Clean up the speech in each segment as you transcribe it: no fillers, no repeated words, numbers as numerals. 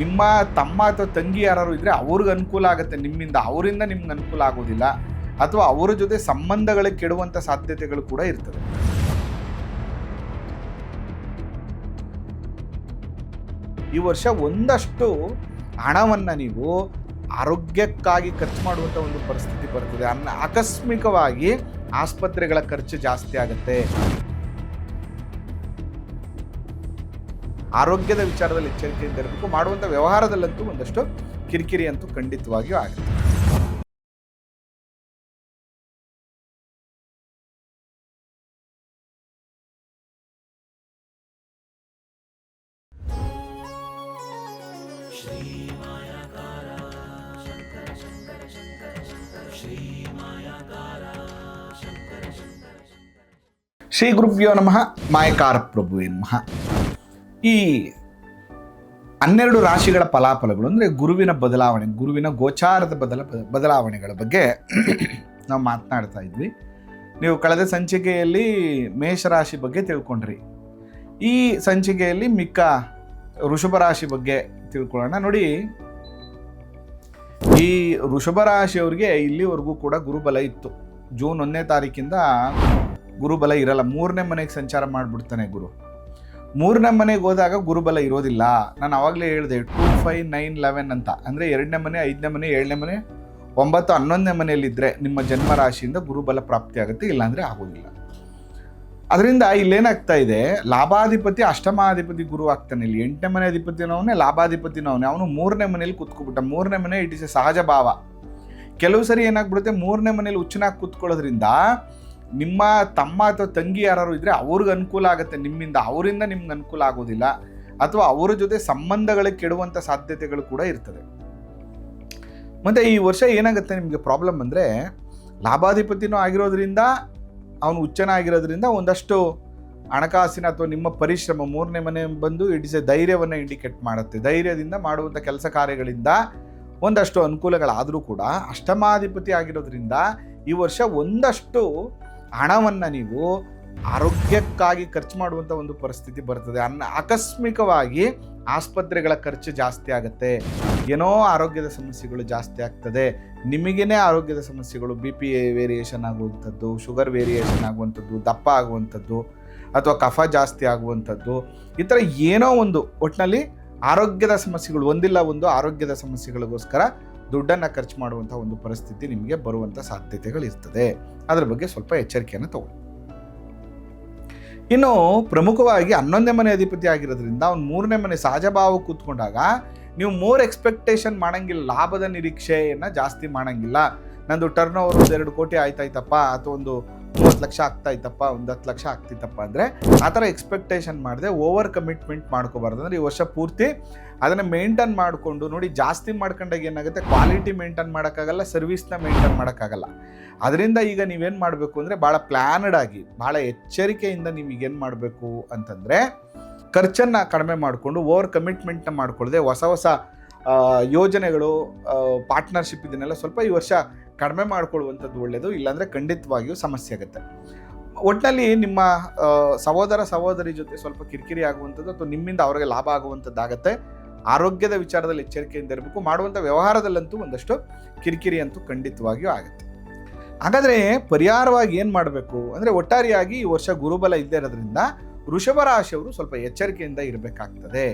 ನಿಮ್ಮ ತಮ್ಮ ಅಥವಾ ತಂಗಿ ಯಾರು ಇದ್ದರೆ ಅವ್ರಿಗೆ ಅನುಕೂಲ ಆಗುತ್ತೆ ನಿಮ್ಮಿಂದ, ಅವರಿಂದ ನಿಮ್ಗೆ ಅನುಕೂಲ ಆಗೋದಿಲ್ಲ, ಅಥವಾ ಅವರ ಜೊತೆ ಸಂಬಂಧಗಳಿಗೆ ಕೆಡುವಂಥ ಸಾಧ್ಯತೆಗಳು ಕೂಡ ಇರ್ತದೆ. ಈ ವರ್ಷ ಒಂದಷ್ಟು ಹಣವನ್ನು ನೀವು ಆರೋಗ್ಯಕ್ಕಾಗಿ ಖರ್ಚು ಮಾಡುವಂಥ ಒಂದು ಪರಿಸ್ಥಿತಿ ಬರ್ತದೆ. ಆಕಸ್ಮಿಕವಾಗಿ ಆಸ್ಪತ್ರೆಗಳ ಖರ್ಚು ಜಾಸ್ತಿ ಆಗುತ್ತೆ. ಆರೋಗ್ಯದ ವಿಚಾರದಲ್ಲಿ ಎಚ್ಚರಿಕೆಯಿಂದ ಇರಬೇಕು. ಮಾಡುವಂಥ ವ್ಯವಹಾರದಲ್ಲಂತೂ ಒಂದಷ್ಟು ಕಿರಿಕಿರಿ ಅಂತೂ ಖಂಡಿತವಾಗಿಯೂ ಆಗುತ್ತೆ. ಶ್ರೀ ಗುರುಭ್ಯೋ ನಮಃ. ಮಾಯಕಾರ ಪ್ರಭುವೇ ನಮಃ. ಈ 12 ರಾಶಿಗಳ ಫಲಾಫಲಗಳು ಅಂದರೆ ಗುರುವಿನ ಬದಲಾವಣೆ, ಗುರುವಿನ ಗೋಚಾರದ ಬದಲಾವಣೆಗಳ ಬಗ್ಗೆ ನಾವು ಮಾತನಾಡ್ತಾ ಇದ್ವಿ. ನೀವು ಕಳೆದ ಸಂಚಿಕೆಯಲ್ಲಿ ಮೇಷರಾಶಿ ಬಗ್ಗೆ ತಿಳ್ಕೊಂಡ್ರಿ. ಈ ಸಂಚಿಕೆಯಲ್ಲಿ ಮಿಕ್ಕ ವೃಷಭ ರಾಶಿ ಬಗ್ಗೆ ತಿಳ್ಕೊಳ್ಳೋಣ. ನೋಡಿ, ಈ ವೃಷಭ ರಾಶಿಯವರಿಗೆ ಇಲ್ಲಿವರೆಗೂ ಕೂಡ ಗುರುಬಲ ಇತ್ತು. ಜೂನ್ 1ನೇ ತಾರೀಕಿಂದ ಗುರುಬಲ ಇರಲ್ಲ. 3ನೇ ಮನೆಗೆ ಸಂಚಾರ ಮಾಡಿಬಿಡ್ತಾನೆ ಗುರು. 3ನೇ ಮನೆಗೆ ಹೋದಾಗ ಗುರುಬಲ ಇರೋದಿಲ್ಲ. ನಾನು ಆವಾಗಲೇ ಹೇಳಿದೆ 2, 5, 9, 11 ಅಂತ. ಅಂದರೆ 2ನೇ ಮನೆ, 5ನೇ ಮನೆ, 7ನೇ ಮನೆ, 9, 11ನೇ ಮನೆಯಲ್ಲಿದ್ದರೆ ನಿಮ್ಮ ಜನ್ಮ ರಾಶಿಯಿಂದ ಗುರುಬಲ ಪ್ರಾಪ್ತಿ ಆಗುತ್ತೆ, ಇಲ್ಲಾಂದರೆ ಆಗೋದಿಲ್ಲ. ಅದರಿಂದ ಇಲ್ಲೇನಾಗ್ತಾ ಇದೆ, ಲಾಭಾಧಿಪತಿ ಅಷ್ಟಮಾಧಿಪತಿ ಗುರು ಆಗ್ತಾನೆ. ಇಲ್ಲಿ 8ನೇ ಮನೆ ಅಧಿಪತಿನವನೇ, ಲಾಭಾಧಿಪತಿನವನೇ. ಅವನು 3ನೇ ಮನೆಯಲ್ಲಿ ಕೂತ್ಕೊಬಿಟ್ಟ. 3ನೇ ಮನೆ ಇಟ್ ಇಸ್ ಎ ಸಹಜ ಭಾವ. ಕೆಲವು ಸರಿ ಏನಾಗ್ಬಿಡುತ್ತೆ, 3ನೇ ಮನೇಲಿ ಹುಚ್ಚನಾಗಿ ಕೂತ್ಕೊಳ್ಳೋದ್ರಿಂದ ನಿಮ್ಮ ತಮ್ಮ ಅಥವಾ ತಂಗಿ ಯಾರು ಇದ್ದರೆ ಅವ್ರಿಗೆ ಅನುಕೂಲ ಆಗುತ್ತೆ ನಿಮ್ಮಿಂದ, ಅವರಿಂದ ನಿಮ್ಗೆ ಅನುಕೂಲ ಆಗೋದಿಲ್ಲ, ಅಥವಾ ಅವರ ಜೊತೆ ಸಂಬಂಧಗಳಿಗೆ ಕೆಡುವಂಥ ಸಾಧ್ಯತೆಗಳು ಕೂಡ ಇರ್ತದೆ. ಮತ್ತು ಈ ವರ್ಷ ಏನಾಗುತ್ತೆ ನಿಮಗೆ ಪ್ರಾಬ್ಲಮ್ ಅಂದರೆ, ಲಾಭಾಧಿಪತಿನೂ ಆಗಿರೋದ್ರಿಂದ, ಅವನು ಹುಚ್ಚನಾಗಿರೋದ್ರಿಂದ ಒಂದಷ್ಟು ಹಣಕಾಸಿನ ಅಥವಾ ನಿಮ್ಮ ಪರಿಶ್ರಮ 3ನೇ ಮನೆ ಬಂದು ಇಟ್ ಇಸ್ ಎ ಧೈರ್ಯವನ್ನು ಇಂಡಿಕೇಟ್ ಮಾಡುತ್ತೆ. ಧೈರ್ಯದಿಂದ ಮಾಡುವಂಥ ಕೆಲಸ ಕಾರ್ಯಗಳಿಂದ ಒಂದಷ್ಟು ಅನುಕೂಲಗಳಾದರೂ ಕೂಡ ಅಷ್ಟಮಾಧಿಪತಿ ಆಗಿರೋದ್ರಿಂದ ಈ ವರ್ಷ ಒಂದಷ್ಟು ಹಣವನ್ನು ನೀವು ಆರೋಗ್ಯಕ್ಕಾಗಿ ಖರ್ಚು ಮಾಡುವಂಥ ಒಂದು ಪರಿಸ್ಥಿತಿ ಬರ್ತದೆ. ಆಕಸ್ಮಿಕವಾಗಿ ಆಸ್ಪತ್ರೆಗಳ ಖರ್ಚು ಜಾಸ್ತಿ ಆಗುತ್ತೆ. ಏನೋ ಆರೋಗ್ಯದ ಸಮಸ್ಯೆಗಳು ಜಾಸ್ತಿ ಆಗ್ತದೆ. ನಿಮಗೇನೆ ಆರೋಗ್ಯದ ಸಮಸ್ಯೆಗಳು, BP ವೇರಿಯೇಷನ್ ಆಗುವಂಥದ್ದು, ಶುಗರ್ ವೇರಿಯೇಷನ್ ಆಗುವಂಥದ್ದು, ದಪ್ಪ ಆಗುವಂಥದ್ದು, ಅಥವಾ ಕಫ ಜಾಸ್ತಿ ಆಗುವಂಥದ್ದು, ಈ ಥರ ಏನೋ ಒಂದು ಒಟ್ಟಿನಲ್ಲಿ ಆರೋಗ್ಯದ ಸಮಸ್ಯೆಗಳು, ಒಂದಿಲ್ಲ ಒಂದು ಆರೋಗ್ಯದ ಸಮಸ್ಯೆಗಳಿಗೋಸ್ಕರ ದುಡ್ಡನ್ನು ಖರ್ಚು ಮಾಡುವಂಥ ಒಂದು ಪರಿಸ್ಥಿತಿ ನಿಮಗೆ ಬರುವಂಥ ಸಾಧ್ಯತೆಗಳಿರ್ತದೆ. ಅದರ ಬಗ್ಗೆ ಸ್ವಲ್ಪ ಎಚ್ಚರಿಕೆಯನ್ನು ತಗೊಳ್ಳಿ. ಇನ್ನು ಪ್ರಮುಖವಾಗಿ 11ನೇ ಮನೆ ಅಧಿಪತಿ ಆಗಿರೋದ್ರಿಂದ ಅವ್ನು 3ನೇ ಮನೆ ಸಹಜ ಭಾವ ಕೂತ್ಕೊಂಡಾಗ ನೀವು ಮೋರ್ ಎಕ್ಸ್ಪೆಕ್ಟೇಷನ್ ಮಾಡಂಗಿಲ್ಲ. ಲಾಭದ ನಿರೀಕ್ಷೆಯನ್ನು ಜಾಸ್ತಿ ಮಾಡಂಗಿಲ್ಲ. ನಂದು ಟರ್ನ್ ಓವರ್ 2 ಕೋಟಿ ಆಯ್ತಾಯ್ತಪ್ಪ, ಅಥವಾ ಒಂದು 30 ಲಕ್ಷ ಆಗ್ತಾಯ್ತಪ್ಪ, ಒಂದು 10 ಲಕ್ಷ ಆಗ್ತಿತ್ತಪ್ಪ ಅಂದರೆ ಆ ಥರ ಎಕ್ಸ್ಪೆಕ್ಟೇಷನ್ ಮಾಡದೆ ಓವರ್ ಕಮಿಟ್ಮೆಂಟ್ ಮಾಡ್ಕೋಬಾರ್ದು. ಅಂದರೆ ಈ ವರ್ಷ ಪೂರ್ತಿ ಅದನ್ನು ಮೇಂಟೈನ್ ಮಾಡಿಕೊಂಡು ನೋಡಿ. ಜಾಸ್ತಿ ಮಾಡ್ಕೊಂಡಾಗ ಏನಾಗುತ್ತೆ, ಕ್ವಾಲಿಟಿ ಮೇಂಟೈನ್ ಮಾಡೋಕ್ಕಾಗಲ್ಲ, ಸರ್ವಿಸ್ನ ಮೇಂಟೈನ್ ಮಾಡೋಕ್ಕಾಗಲ್ಲ. ಅದರಿಂದ ಈಗ ನೀವೇನು ಮಾಡಬೇಕು ಅಂದರೆ, ಭಾಳ ಪ್ಲ್ಯಾನ್ಡ್ ಆಗಿ, ಭಾಳ ಎಚ್ಚರಿಕೆಯಿಂದ ನೀವೀಗೇನು ಮಾಡಬೇಕು ಅಂತಂದರೆ, ಖರ್ಚನ್ನು ಕಡಿಮೆ ಮಾಡಿಕೊಂಡು ಓವರ್ ಕಮಿಟ್ಮೆಂಟ್ನ ಮಾಡ್ಕೊಳ್ಳದೆ ಹೊಸ ಹೊಸ ಯೋಜನೆಗಳು, ಪಾರ್ಟ್ನರ್ಶಿಪ್ ಇದನ್ನೆಲ್ಲ ಸ್ವಲ್ಪ ಈ ವರ್ಷ ಕಡಿಮೆ ಮಾಡ್ಕೊಳ್ಳುವಂಥದ್ದು ಒಳ್ಳೆಯದು. ಇಲ್ಲಾಂದರೆ ಖಂಡಿತವಾಗಿಯೂ ಸಮಸ್ಯೆ ಆಗುತ್ತೆ. ಒಟ್ಟಿನಲ್ಲಿ ನಿಮ್ಮ ಸಹೋದರ ಸಹೋದರಿ ಜೊತೆ ಸ್ವಲ್ಪ ಕಿರಿಕಿರಿ ಆಗುವಂಥದ್ದು ಅಥವಾ ನಿಮ್ಮಿಂದ ಅವರಿಗೆ ಲಾಭ ಆಗುವಂಥದ್ದಾಗತ್ತೆ. ಆರೋಗ್ಯದ ವಿಚಾರದಲ್ಲಿ ಎಚ್ಚರಿಕೆಯಿಂದ ಇರಬೇಕು. ಮಾಡುವಂಥ ವ್ಯವಹಾರದಲ್ಲಂತೂ ಒಂದಷ್ಟು ಕಿರಿಕಿರಿ ಅಂತೂ ಖಂಡಿತವಾಗಿಯೂ ಆಗುತ್ತೆ. ಹಾಗಾದರೆ ಪರಿಹಾರವಾಗಿ ಏನು ಮಾಡಬೇಕು ಅಂದರೆ, ಒಟ್ಟಾರೆಯಾಗಿ ಈ ವರ್ಷ ಗುರುಬಲ ಇಲ್ಲದೆ ಇರೋದ್ರಿಂದ ವೃಷಭ ರಾಶಿಯವರು ಸ್ವಲ್ಪ ಎಚ್ಚರಿಕೆಯಿಂದ ಇರಬೇಕಾಗ್ತದೆ.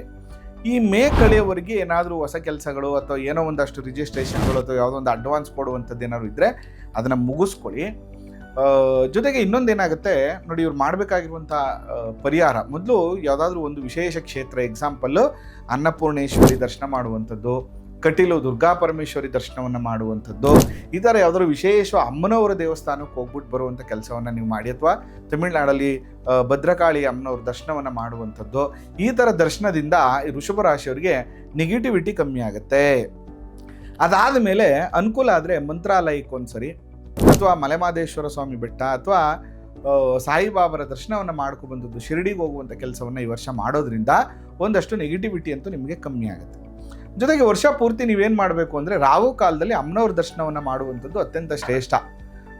ಈ ಮೇ ಕಳೆಯವರೆಗೆ ಏನಾದರೂ ಹೊಸ ಕೆಲಸಗಳು ಅಥವಾ ಏನೋ ಒಂದಷ್ಟು ರಿಜಿಸ್ಟ್ರೇಷನ್ಗಳು ಅಥವಾ ಯಾವುದೋ ಒಂದು ಅಡ್ವಾನ್ಸ್ ಕೊಡುವಂಥದ್ದು ಏನಾದ್ರು ಇದ್ದರೆ ಅದನ್ನು ಮುಗಿಸ್ಕೊಳ್ಳಿ. ಜೊತೆಗೆ ಇನ್ನೊಂದೇನಾಗುತ್ತೆ ನೋಡಿ, ಇವ್ರು ಮಾಡಬೇಕಾಗಿರುವಂಥ ಪರಿಹಾರ, ಮೊದಲು ಯಾವುದಾದ್ರೂ ಒಂದು ವಿಶೇಷ ಕ್ಷೇತ್ರ, ಎಕ್ಸಾಂಪಲ್ಲು ಅನ್ನಪೂರ್ಣೇಶ್ವರಿ ದರ್ಶನ ಮಾಡುವಂಥದ್ದು, ಕಟೀಲು ದುರ್ಗಾ ಪರಮೇಶ್ವರಿ ದರ್ಶನವನ್ನು ಮಾಡುವಂಥದ್ದು, ಈ ಥರ ಯಾವುದಾದ್ರು ವಿಶೇಷ ಅಮ್ಮನವರ ದೇವಸ್ಥಾನಕ್ಕೆ ಹೋಗ್ಬಿಟ್ಟು ಬರುವಂಥ ಕೆಲಸವನ್ನು ನೀವು ಮಾಡಿ, ಅಥವಾ ತಮಿಳುನಾಡಲ್ಲಿ ಭದ್ರಕಾಳಿ ಅಮ್ಮನವ್ರ ದರ್ಶನವನ್ನು ಮಾಡುವಂಥದ್ದು. ಈ ಥರ ದರ್ಶನದಿಂದ ಈ ವೃಷಭ ರಾಶಿಯವರಿಗೆ ನೆಗೆಟಿವಿಟಿ ಕಮ್ಮಿ ಆಗುತ್ತೆ. ಅದಾದ ಮೇಲೆ ಅನುಕೂಲ ಆದರೆ ಮಂತ್ರಾಲಯಕ್ಕೆ ಒಂದ್ಸರಿ, ಅಥವಾ ಮಲೆಮಹದೇಶ್ವರ ಸ್ವಾಮಿ ಬೆಟ್ಟ, ಅಥವಾ ಸಾಯಿಬಾಬರ ದರ್ಶನವನ್ನು ಮಾಡ್ಕೊಬಂದದ್ದು, ಶಿರಡಿಗೆ ಹೋಗುವಂಥ ಕೆಲಸವನ್ನು ಈ ವರ್ಷ ಮಾಡೋದ್ರಿಂದ ಒಂದಷ್ಟು ನೆಗೆಟಿವಿಟಿ ಅಂತೂ ನಿಮಗೆ ಕಮ್ಮಿ ಆಗುತ್ತೆ. ಜೊತೆಗೆ ವರ್ಷ ಪೂರ್ತಿ ನೀವೇನು ಮಾಡಬೇಕು ಅಂದರೆ, ರಾಹು ಕಾಲದಲ್ಲಿ ಅಮ್ಮನವ್ರ ದರ್ಶನವನ್ನು ಮಾಡುವಂಥದ್ದು ಅತ್ಯಂತ ಶ್ರೇಷ್ಠ.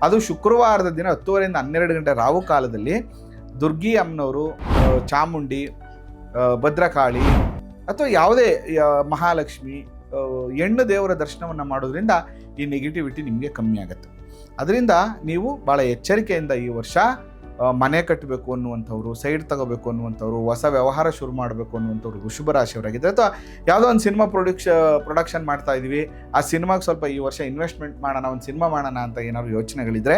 ಅದು ಶುಕ್ರವಾರದ ದಿನ 10:30 ರಿಂದ 12 ಗಂಟೆ ರಾಹು ಕಾಲದಲ್ಲಿ ದುರ್ಗಿ ಅಮ್ಮನವರು, ಚಾಮುಂಡಿ, ಭದ್ರಕಾಳಿ ಅಥವಾ ಯಾವುದೇ ಮಹಾಲಕ್ಷ್ಮಿ ಹೆಣ್ಣು ದೇವರ ದರ್ಶನವನ್ನು ಮಾಡೋದ್ರಿಂದ ಈ ನೆಗೆಟಿವಿಟಿ ನಿಮಗೆ ಕಮ್ಮಿ ಆಗುತ್ತೆ. ಅದರಿಂದ ನೀವು ಭಾಳ ಎಚ್ಚರಿಕೆಯಿಂದ ಈ ವರ್ಷ ಮನೆ ಕಟ್ಟಬೇಕು ಅನ್ನುವಂಥವ್ರು, ಸೈಡ್ ತಗೋಬೇಕು ಅನ್ನುವಂಥವ್ರು, ಹೊಸ ವ್ಯವಹಾರ ಶುರು ಮಾಡಬೇಕು ಅನ್ನುವಂಥವ್ರು ವೃಷಭ ರಾಶಿಯವರಾಗಿದ್ದರೆ, ಅಥವಾ ಯಾವುದೋ ಒಂದು ಸಿನಿಮಾ ಪ್ರೊಡಕ್ಷನ್ ಮಾಡ್ತಾ ಇದ್ದೀವಿ, ಆ ಸಿನಿಮಾಗೆ ಸ್ವಲ್ಪ ಈ ವರ್ಷ ಇನ್ವೆಸ್ಟ್ಮೆಂಟ್ ಮಾಡೋಣ, ಒಂದು ಸಿನಿಮಾ ಮಾಡೋಣ ಅಂತ ಏನಾದ್ರು ಯೋಚನೆಗಳಿದ್ರೆ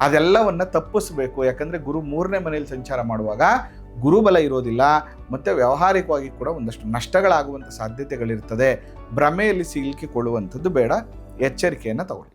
ಅದೆಲ್ಲವನ್ನು ತಪ್ಪಿಸ್ಬೇಕು. ಯಾಕಂದರೆ ಗುರು 3ನೇ ಮನೆಯಲ್ಲಿ ಸಂಚಾರ ಮಾಡುವಾಗ ಗುರುಬಲ ಇರೋದಿಲ್ಲ, ಮತ್ತು ವ್ಯಾವಹಾರಿಕವಾಗಿ ಕೂಡ ಒಂದಷ್ಟು ನಷ್ಟಗಳಾಗುವಂಥ ಸಾಧ್ಯತೆಗಳಿರ್ತದೆ. ಭ್ರಮೆಯಲ್ಲಿ ಸಿಲುಕಿಕೊಳ್ಳುವಂಥದ್ದು ಬೇಡ, ಎಚ್ಚರಿಕೆಯನ್ನು ತಗೊಳ್ಳಿ.